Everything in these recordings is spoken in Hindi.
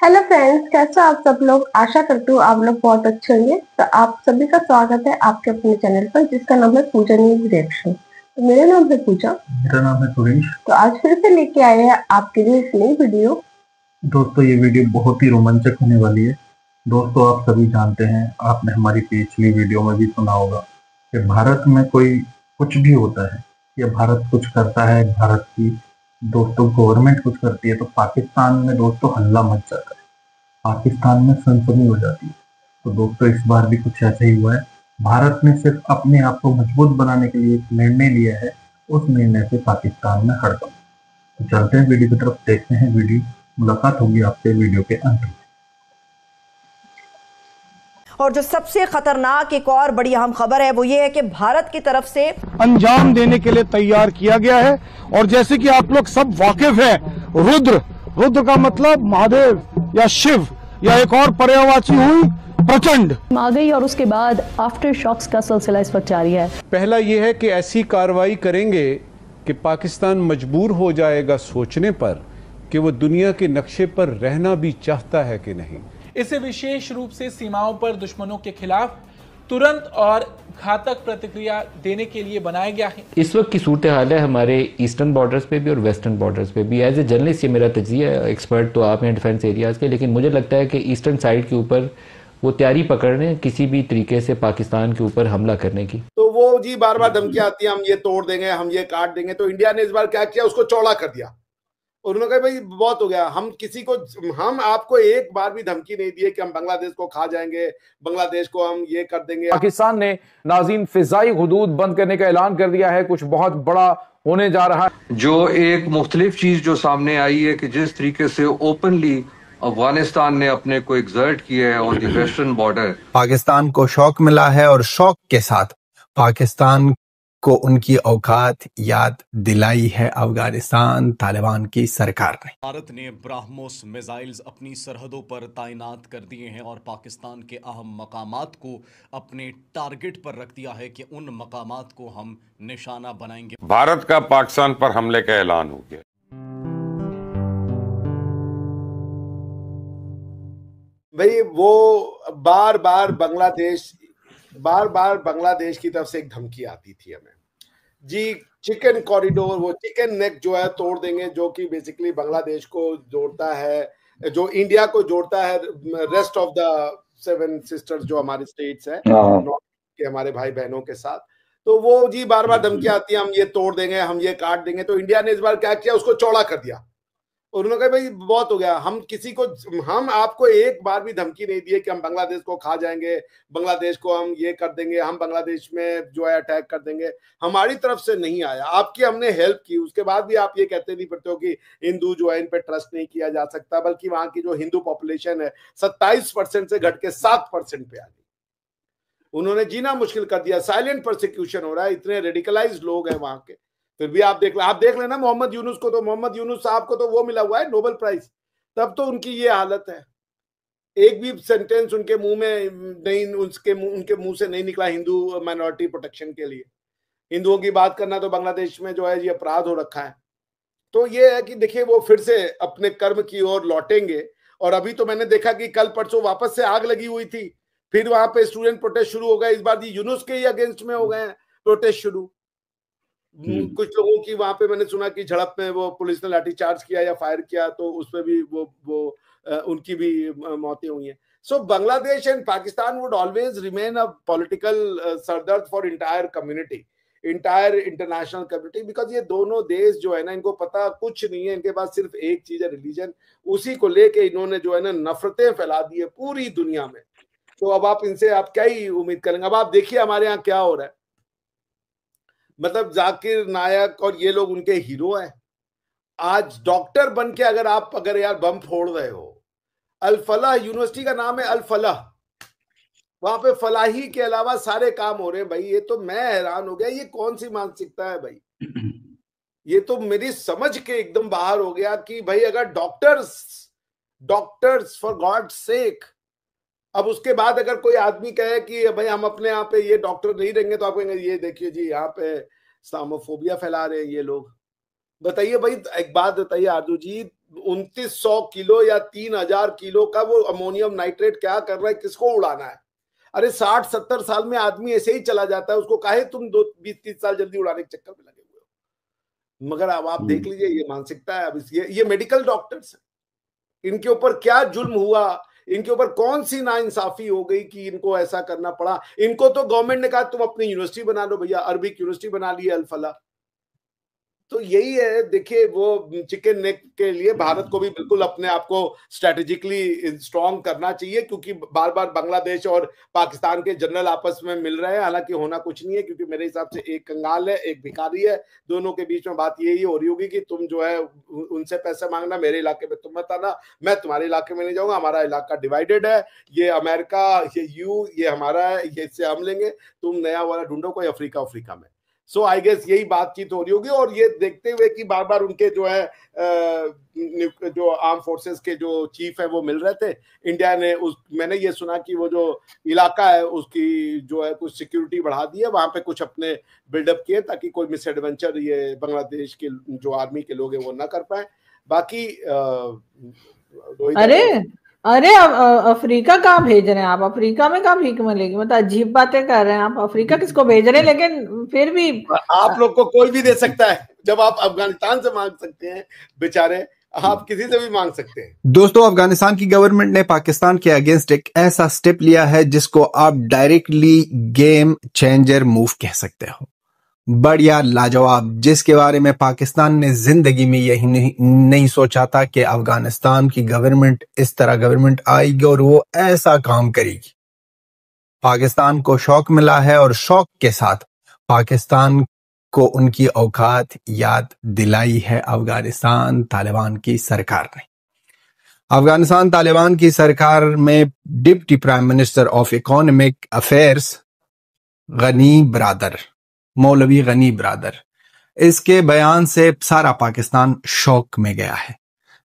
हेलो फ्रेंड्स, कैसे हो आप सब लोग। आशा करती हूँ आप लोग बहुत अच्छे होंगे। तो आप सभी का स्वागत है आपके अपने चैनल पर जिसका नाम है पूजा न्यूज रिएक्शन। तो मेरा नाम है पूजा। मेरा नाम है सुरेश। तो आज फिर से लेके आए हैं आपके लिए एक नई वीडियो। दोस्तों, ये वीडियो बहुत ही रोमांचक होने वाली है। दोस्तों, आप सभी जानते हैं, आपने हमारी पिछली वीडियो में भी सुना होगा कि भारत में कोई कुछ भी होता है या भारत कुछ करता है, भारत की दोस्तों गवर्नमेंट कुछ करती है तो पाकिस्तान में दोस्तों हल्ला मच जाता है, पाकिस्तान में सनसनी हो जाती है। तो दोस्तों, इस बार भी कुछ ऐसा ही हुआ है। भारत ने सिर्फ अपने आप को मजबूत बनाने के लिए एक निर्णय लिया है, उस निर्णय से पाकिस्तान में हड़कंप। तो चलते हैं वीडियो की तरफ, देखते हैं वीडियो। मुलाकात होगी आपसे वीडियो के अंत में। और जो सबसे खतरनाक एक और बड़ी अहम खबर है वो ये है कि भारत की तरफ से अंजाम देने के लिए तैयार किया गया है। और जैसे कि आप लोग सब वाकिफ हैं, रुद्र रुद्र का मतलब महादेव या शिव या एक और पर्यायवाची हुई प्रचंड आ गई। और उसके बाद आफ्टर शॉक्स का सिलसिला इस वक्त जारी है। पहला यह है कि ऐसी कार्रवाई करेंगे कि पाकिस्तान मजबूर हो जाएगा सोचने पर कि वो दुनिया के नक्शे पर रहना भी चाहता है कि नहीं। इसे विशेष रूप से सीमाओं पर दुश्मनों के खिलाफ तुरंत और घातक प्रतिक्रिया देने के लिए बनाया गया है। इस वक्त की सूरत हाल है हमारे ईस्टर्न बॉर्डर्स पे भी और वेस्टर्न बॉर्डर्स पे भी। एज ए जर्नलिस्ट ये मेरा तजिया है, एक्सपर्ट तो आप हैं डिफेंस एरियाज के, लेकिन मुझे लगता है कि ईस्टर्न साइड के ऊपर वो तैयारी पकड़ रहे हैं किसी भी तरीके से पाकिस्तान के ऊपर हमला करने की। तो वो जी बार बार धमकी आती है, हम ये तोड़ देंगे, हम ये काट देंगे। तो इंडिया ने इस बार क्या किया, उसको चौड़ा कर दिया। और उन्होंने कहा भाई बहुत हो गया, हम आपको एक बार भी धमकी नहीं दिए कि हम बांग्लादेश को खा जाएंगे, बांग्लादेश को हम ये कर देंगे। पाकिस्तान ने नाज़रीन फिजाई हुदूद बंद करने का ऐलान कर दिया है। कुछ बहुत बड़ा होने जा रहा है। जो एक मुख्तलिफ चीज जो सामने आई है कि जिस तरीके से ओपनली अफगानिस्तान ने अपने को एग्जर्ट किया है on the western border, Pakistan को शौक मिला है और शौक के साथ पाकिस्तान को उनकी औकात याद दिलाई है अफगानिस्तान तालिबान की सरकार ने। भारत ने ब्राह्मोस मिसाइल्स अपनी सरहदों पर तैनात कर दिए हैं और पाकिस्तान के अहम मकामात को अपने टारगेट पर रख दिया है कि उन मकामात को हम निशाना बनाएंगे। भारत का पाकिस्तान पर हमले का ऐलान हो गया। भाई वो बार बार बांग्लादेश की तरफ से एक धमकी आती थी हमें जी, चिकन कॉरिडोर, वो चिकन नेक जो है तोड़ देंगे, जो कि बेसिकली बांग्लादेश को जोड़ता है, जो इंडिया को जोड़ता है रेस्ट ऑफ द 7 सिस्टर्स जो हमारे स्टेट्स है नॉर्थ के हमारे भाई बहनों के साथ। तो वो जी बार बार धमकी आती है, हम ये तोड़ देंगे, हम ये काट देंगे। तो इंडिया ने इस बार क्या किया, उसको चौड़ा कर दिया। और उन्होंने कहा भाई बहुत हो गया, हम आपको एक बार भी धमकी नहीं दिए कि हम बांग्लादेश को खा जाएंगे, बांग्लादेश को हम ये कर देंगे, हम बांग्लादेश में जो है अटैक कर देंगे। हमारी तरफ से नहीं आया, आपकी हमने हेल्प की। उसके बाद भी आप ये कहते नहीं पड़ते हो कि हिंदू जो है इन पे ट्रस्ट नहीं किया जा सकता, बल्कि वहां की जो हिंदू पॉपुलेशन है 27% से घट के 7% पे आ गई। उन्होंने जीना मुश्किल कर दिया, साइलेंट प्रोसिक्यूशन हो रहा है, इतने रेडिकलाइज्ड लोग हैं वहां के। फिर भी आप देख लेना मोहम्मद यूनुस को, तो मोहम्मद यूनुस साहब को तो वो मिला हुआ है नोबेल प्राइज, तब तो उनकी ये हालत है। एक भी सेंटेंस उनके मुंह में नहीं, उनके मुंह से नहीं निकला हिंदू माइनॉरिटी प्रोटेक्शन के लिए। हिंदुओं की बात करना तो बांग्लादेश में जो है ये अपराध हो रखा है। तो ये है कि देखिए वो फिर से अपने कर्म की ओर लौटेंगे। और अभी तो मैंने देखा कि कल परसों वापस से आग लगी हुई थी, फिर वहां पे स्टूडेंट प्रोटेस्ट शुरू हो गए। इस बार यूनुस के ही अगेंस्ट में हो गए हैं प्रोटेस्ट शुरू। कुछ लोगों की वहां पे मैंने सुना कि झड़प में वो पुलिस ने लाठीचार्ज किया या फायर किया, तो उसमें भी वो उनकी भी मौतें हुई हैं। So Bangladesh and Pakistan would always remain a political sardard for entire community, entire international community, because ये दोनों देश जो है ना, इनको पता कुछ नहीं है, इनके पास सिर्फ एक चीज है, रिलीजन। उसी को लेके इन्होंने जो है ना नफरतें फैला दी है पूरी दुनिया में। तो अब आप इनसे आप क्या ही उम्मीद करेंगे। अब आप देखिए हमारे यहाँ क्या हो रहा है, मतलब जाकिर नायक और ये लोग उनके हीरो हैं। आज डॉक्टर बन के अगर यार बम फोड़ रहे हो, अल फलाह यूनिवर्सिटी का नाम है, अल फलाह, वहां पे फलाही के अलावा सारे काम हो रहे हैं भाई। ये तो मैं हैरान हो गया, ये कौन सी मानसिकता है भाई। ये तो मेरी समझ के एकदम बाहर हो गया कि भाई अगर डॉक्टर्स फॉर गॉड सेक, अब उसके बाद अगर कोई आदमी कहे कि भाई हम अपने यहाँ पे ये डॉक्टर नहीं रहेंगे, तो आप कहेंगे ये देखिए जी यहाँ पे इस्लामोफोबिया फैला रहे हैं ये लोग। बताइए भाई, एक बात बताइए आरजू जी, 2900 किलो या 3000 किलो का वो अमोनियम नाइट्रेट क्या कर रहा है, किसको उड़ाना है? अरे 60-70 साल में आदमी ऐसे ही चला जाता है, उसको काहे तुम 20-30 साल जल्दी उड़ाने के चक्कर में लगे हुए हो? मगर अब आप देख लीजिए ये मानसिकता है। अब ये मेडिकल डॉक्टर्स हैं, इनके ऊपर क्या जुल्म हुआ, इनके ऊपर कौन सी नाइंसाफी हो गई कि इनको ऐसा करना पड़ा। इनको तो गवर्नमेंट ने कहा तुम अपनी यूनिवर्सिटी बना लो भैया, अरबिक यूनिवर्सिटी बना ली अल-फलाह। तो यही है, देखिए वो चिकन नेक के लिए भारत को भी बिल्कुल अपने आप को स्ट्रेटेजिकली स्ट्रांग करना चाहिए, क्योंकि बार बार बांग्लादेश और पाकिस्तान के जनरल आपस में मिल रहे हैं। हालांकि होना कुछ नहीं है, क्योंकि मेरे हिसाब से एक कंगाल है, एक भिखारी है, दोनों के बीच में बात यही हो रही होगी कि तुम जो है उनसे पैसे मांगना, मेरे इलाके में तुम मत आना, मैं तुम्हारे इलाके में नहीं जाऊंगा, हमारा इलाका डिवाइडेड है, ये अमेरिका, ये हमारा है, ये इससे हम लेंगे, तुम नया वाला ढूंढो कोई अफ्रीका में। सो आई गेस यही बातचीत हो रही होगी। और ये देखते हुए कि बार बार उनके जो है जो आर्म फोर्सेस के जो चीफ है वो मिल रहे थे, इंडिया ने मैंने ये सुना कि वो जो इलाका है उसकी जो है कुछ सिक्योरिटी बढ़ा दी है, वहां पे कुछ अपने बिल्डअप किए ताकि कोई मिस एडवेंचर ये बांग्लादेश के जो आर्मी के लोग हैं वो ना कर पाए। बाकी अरे अफ्रीका कहाँ भेज रहे हैं आप? अफ्रीका में कहाँ भीख मिलेगी? मतलब अजीब बातें कर रहे हैं आप। अफ्रीका किसको भेज रहे हैं? लेकिन फिर भी आप लोग को कोई भी दे सकता है, जब आप अफगानिस्तान से मांग सकते हैं बेचारे, आप किसी से भी मांग सकते हैं। दोस्तों, अफगानिस्तान की गवर्नमेंट ने पाकिस्तान के अगेंस्ट एक ऐसा स्टेप लिया है जिसको आप डायरेक्टली गेम चेंजर मूव कह सकते हो। बढ़िया, लाजवाब, जिसके बारे में पाकिस्तान ने जिंदगी में यही नहीं सोचा था कि अफगानिस्तान की गवर्नमेंट इस तरह गवर्नमेंट आएगी और वो ऐसा काम करेगी। पाकिस्तान को शौक मिला है और शौक के साथ पाकिस्तान को उनकी औकात याद दिलाई है अफगानिस्तान तालिबान की सरकार ने। अफगानिस्तान तालिबान की सरकार में deputy prime minister of economic affairs मौलवी गनी ब्रादर, इसके बयान से सारा पाकिस्तान शौक में गया है,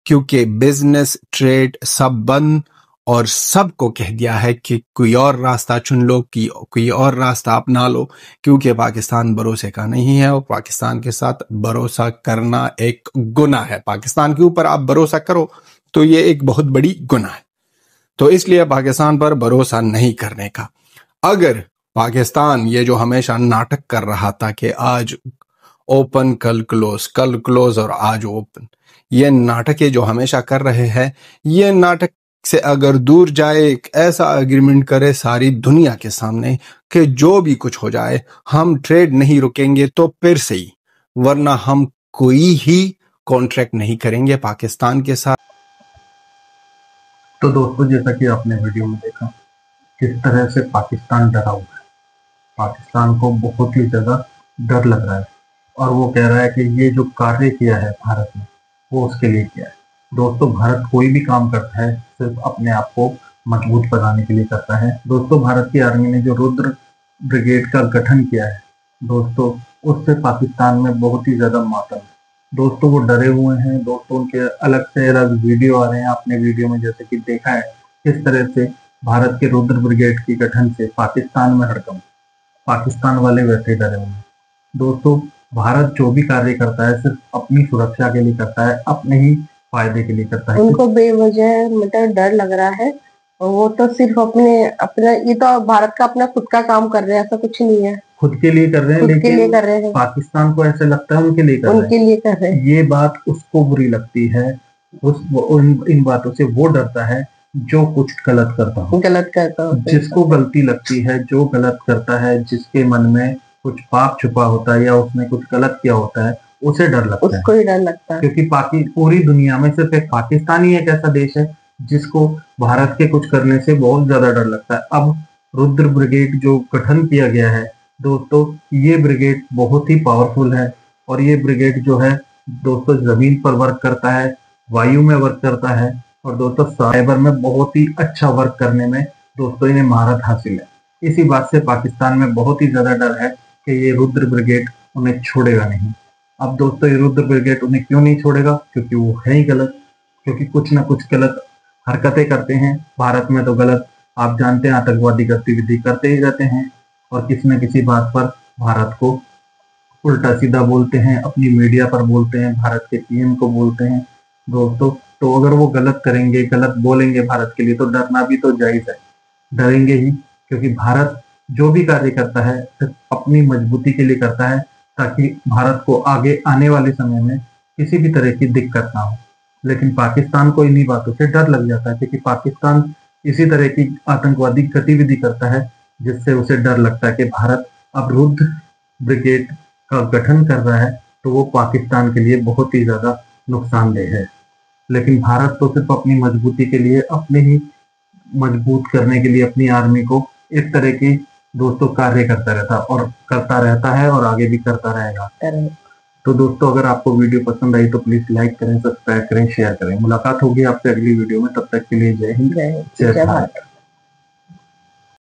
क्योंकि बिजनेस ट्रेड सब बंद और सबको कह दिया है कि कोई और रास्ता चुन लो, कि कोई और रास्ता अपना लो, क्योंकि पाकिस्तान भरोसे का नहीं है और पाकिस्तान के साथ भरोसा करना एक गुनाह है। पाकिस्तान के ऊपर आप भरोसा करो तो ये एक बहुत बड़ी गुनाह है, तो इसलिए पाकिस्तान पर भरोसा नहीं करने का। अगर पाकिस्तान ये जो हमेशा नाटक कर रहा था कि आज ओपन कल क्लोज और आज ओपन, ये नाटक जो हमेशा कर रहे हैं, ये नाटक से अगर दूर जाए, एक ऐसा एग्रीमेंट करे सारी दुनिया के सामने कि जो भी कुछ हो जाए हम ट्रेड नहीं रुकेंगे, तो फिर सही, वरना हम कोई ही कॉन्ट्रैक्ट नहीं करेंगे पाकिस्तान के साथ। तो दोस्तों, जैसा कि आपने वीडियो में देखा किस तरह से पाकिस्तान डरा हुआ है, पाकिस्तान को बहुत ही ज्यादा डर लग रहा है और वो कह रहा है कि ये जो कार्य किया है भारत ने वो उसके लिए किया है। दोस्तों, भारत कोई भी काम करता है सिर्फ अपने आप को मजबूत बनाने के लिए करता है। दोस्तों, भारत की आर्मी ने जो रुद्र ब्रिगेड का गठन किया है दोस्तों, उससे पाकिस्तान में बहुत ही ज्यादा मातम है। दोस्तों, वो डरे हुए हैं। दोस्तों, उनके अलग से अलग वीडियो आ रहे हैं। आपने वीडियो में जैसे कि देखा है किस तरह से भारत के रुद्र ब्रिगेड के गठन से पाकिस्तान में हड़कंप, पाकिस्तान वाले वैसे डरे हुए हैं। दोस्तों, भारत जो भी कार्य करता है सिर्फ अपनी सुरक्षा के लिए करता है, अपने ही फायदे के लिए करता है। उनको बेवजह मतलब डर लग रहा है, और वो तो सिर्फ अपना ये तो भारत का अपना खुद का काम कर रहे हैं, ऐसा कुछ नहीं है। खुद के लिए कर रहे हैं, लेकिन पाकिस्तान को ऐसे लगता है उनके लिए कर रहे हैं। ये बात उसको बुरी लगती है, इन बातों से वो डरता है जो कुछ गलत करता हो, जिसको गलती लगती है, जो गलत करता है, जिसके मन में कुछ पाप छुपा होता है या उसने कुछ गलत किया होता है, उसे डर लगता है, उसको ही डर लगता है। क्योंकि पूरी दुनिया में सिर्फ एक पाकिस्तान ही एक ऐसा देश है जिसको भारत के कुछ करने से बहुत ज्यादा डर लगता है। अब रुद्र ब्रिगेड जो गठन किया गया है दोस्तों, ये ब्रिगेड बहुत ही पावरफुल है और ये ब्रिगेड जो है दोस्तों जमीन पर वर्क करता है, वायु में वर्क करता है और दोस्तों साइबर में बहुत ही अच्छा वर्क करने में दोस्तों इन्हें महारत हासिल है। इसी बात से पाकिस्तान में बहुत ही ज्यादा डर है कि ये रुद्र ब्रिगेड उन्हें छोड़ेगा नहीं। अब दोस्तों, ये रुद्र ब्रिगेड उन्हें क्यों नहीं छोड़ेगा? क्योंकि वो है ही गलत, क्योंकि कुछ ना कुछ गलत हरकतें करते हैं। भारत में तो गलत, आप जानते हैं, आतंकवादी गतिविधि करते ही रहते हैं और किसी न किसी बात पर भारत को उल्टा सीधा बोलते हैं, अपनी मीडिया पर बोलते हैं, भारत के पीएम को बोलते हैं। दोस्तों। तो अगर वो गलत करेंगे, गलत बोलेंगे भारत के लिए, तो डरना भी तो जायज है, डरेंगे ही, क्योंकि भारत जो भी कार्य करता है सिर्फ अपनी मजबूती के लिए करता है, ताकि भारत को आगे आने वाले समय में किसी भी तरह की दिक्कत ना हो। लेकिन पाकिस्तान को इन्हीं बातों से डर लग जाता है, क्योंकि पाकिस्तान इसी तरह की आतंकवादी गतिविधि करता है, जिससे उसे डर लगता है कि भारत अब रुद्र ब्रिगेड का गठन कर रहा है, तो वो पाकिस्तान के लिए बहुत ही ज्यादा नुकसानदेह है। लेकिन भारत तो सिर्फ अपनी मजबूती के लिए, अपने ही मजबूत करने के लिए अपनी आर्मी को इस तरह की दोस्तों कार्य करता रहता है और आगे भी करता रहेगा। तो दोस्तों, अगर आपको वीडियो पसंद आई तो प्लीज लाइक करें, सब्सक्राइब करें, शेयर करें। मुलाकात होगी आपसे अगली वीडियो में, तब तक के लिए जय हिंद, जय भारत।